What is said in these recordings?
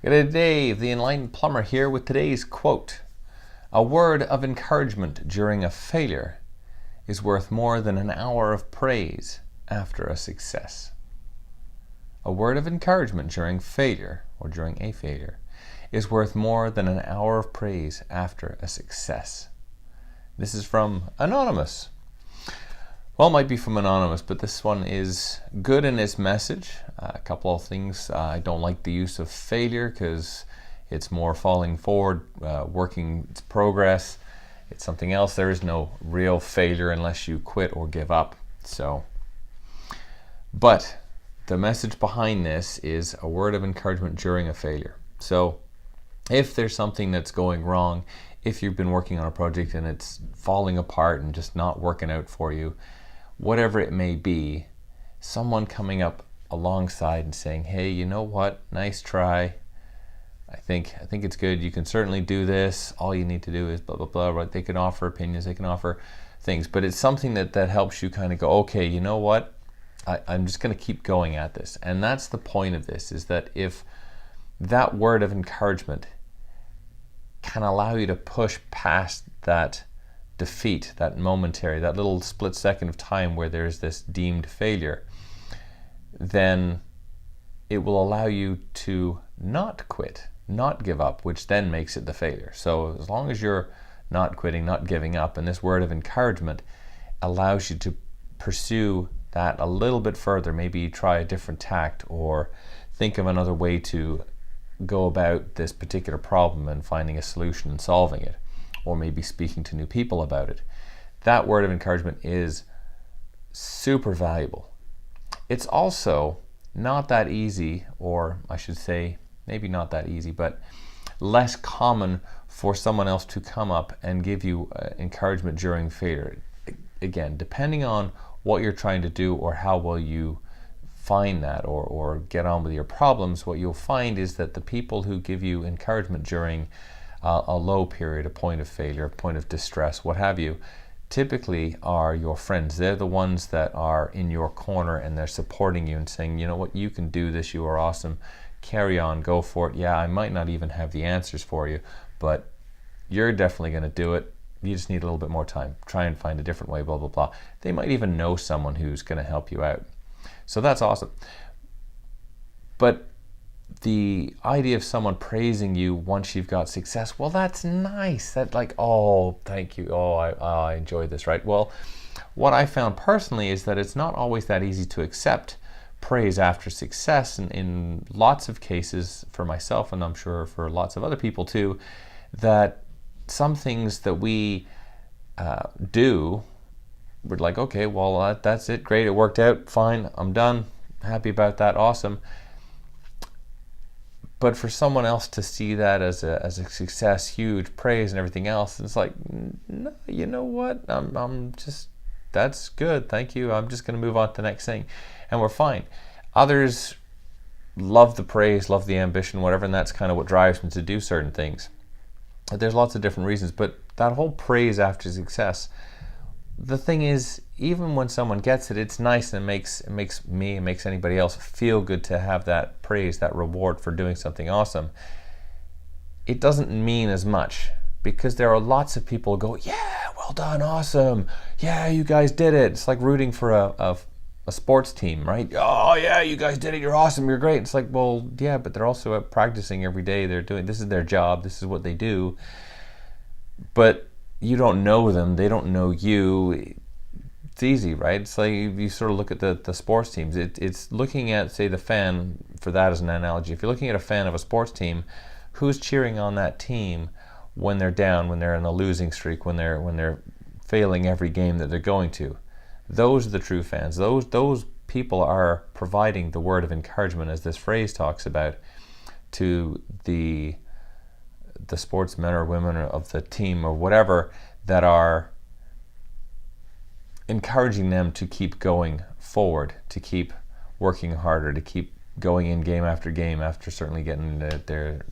G'day Dave, the Enlightened Plumber here with today's quote. A word of encouragement during a failure is worth more than an hour of praise after a success. A word of encouragement during failure or during a failure is worth more than an hour of praise after a success. This is from Anonymous. Well, it might be from Anonymous, but this one is good in its message. A couple of things. I don't like the use of failure because it's more falling forward, working its progress. It's something else. There is no real failure unless you quit or give up. But the message behind this is a word of encouragement during a failure. So if there's something that's going wrong, if you've been working on a project and it's falling apart and just not working out for you, whatever it may be, someone coming up alongside and saying, hey, you know what, nice try, I think it's good, you can certainly do this, all you need to do is blah blah blah, right? They can offer opinions, they can offer things, but it's something that helps you kind of go, okay, you know what, I'm just going to keep going at this. And that's the point of this, is that if that word of encouragement can allow you to push past that defeat, that momentary, that little split second of time where there's this deemed failure, then it will allow you to not quit, not give up, which then makes it the failure. So as long as you're not quitting, not giving up, and this word of encouragement allows you to pursue that a little bit further, maybe try a different tact or think of another way to go about this particular problem and finding a solution and solving it, or maybe speaking to new people about it. That word of encouragement is super valuable. It's also not that easy, or I should say maybe not that easy, but less common for someone else to come up and give you encouragement during failure. Again, depending on what you're trying to do or how well you find that or get on with your problems, what you'll find is that the people who give you encouragement during a low period, a point of failure, a point of distress, what have you, typically are your friends. They're the ones that are in your corner and they're supporting you and saying, you know what, you can do this, you are awesome, carry on, go for it. Yeah, I might not even have the answers for you, but you're definitely going to do it. You just need a little bit more time. Try and find a different way, blah, blah, blah. They might even know someone who's going to help you out. So that's awesome. But the idea of someone praising you once you've got success, well, that's nice. That like, oh, thank you. Oh, I enjoyed this, right? Well, what I found personally is that it's not always that easy to accept praise after success. And in lots of cases for myself, and I'm sure for lots of other people too, that some things that we do, we're like, okay, well, that's it. Great. It worked out. Fine. I'm done. Happy about that. Awesome. But for someone else to see that as a success, huge praise and everything else, it's like, no, you know what? I'm just, that's good. Thank you. I'm just going to move on to the next thing. And we're fine. Others love the praise, love the ambition, whatever. And that's kind of what drives them to do certain things. There's lots of different reasons, but that whole praise after success, the thing is, even when someone gets it, it's nice, and it makes me, it makes anybody else feel good to have that praise, that reward for doing something awesome. It doesn't mean as much, because there are lots of people who go, yeah, well done, awesome, yeah, you guys did it. It's like rooting for a sports team, right? Oh yeah, you guys did it, you're awesome, you're great. It's like, well, yeah, but they're also out practicing every day. They're doing, this is their job, this is what they do. But you don't know them, they don't know you. It's easy, right? It's like you sort of look at the sports teams. It's looking at, say, the fan, for that as an analogy. If you're looking at a fan of a sports team, who's cheering on that team when they're down, when they're in a losing streak, when they're failing every game that they're going to? Those are the true fans. Those people are providing the word of encouragement, as this phrase talks about, to the sportsmen or women of the team or whatever, that are encouraging them to keep going forward, to keep working harder, to keep going in game after game after certainly getting their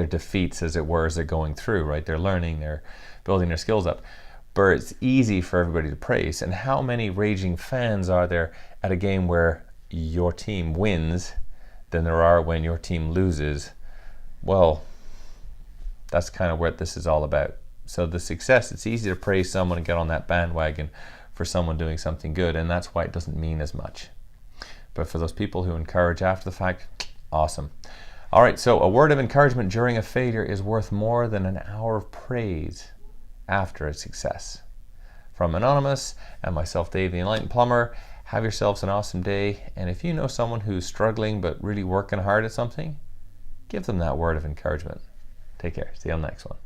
defeats, as it were, as they're going through, right? They're learning, they're building their skills up. But it's easy for everybody to praise. And how many raging fans are there at a game where your team wins than there are when your team loses, well, that's kind of what this is all about. So the success, it's easy to praise someone and get on that bandwagon for someone doing something good, and that's why it doesn't mean as much. But for those people who encourage after the fact, awesome. All right, so a word of encouragement during a failure is worth more than an hour of praise after a success. From Anonymous and myself, Dave the Enlightened Plumber, have yourselves an awesome day. And if you know someone who's struggling but really working hard at something, give them that word of encouragement. Take care. See you on the next one.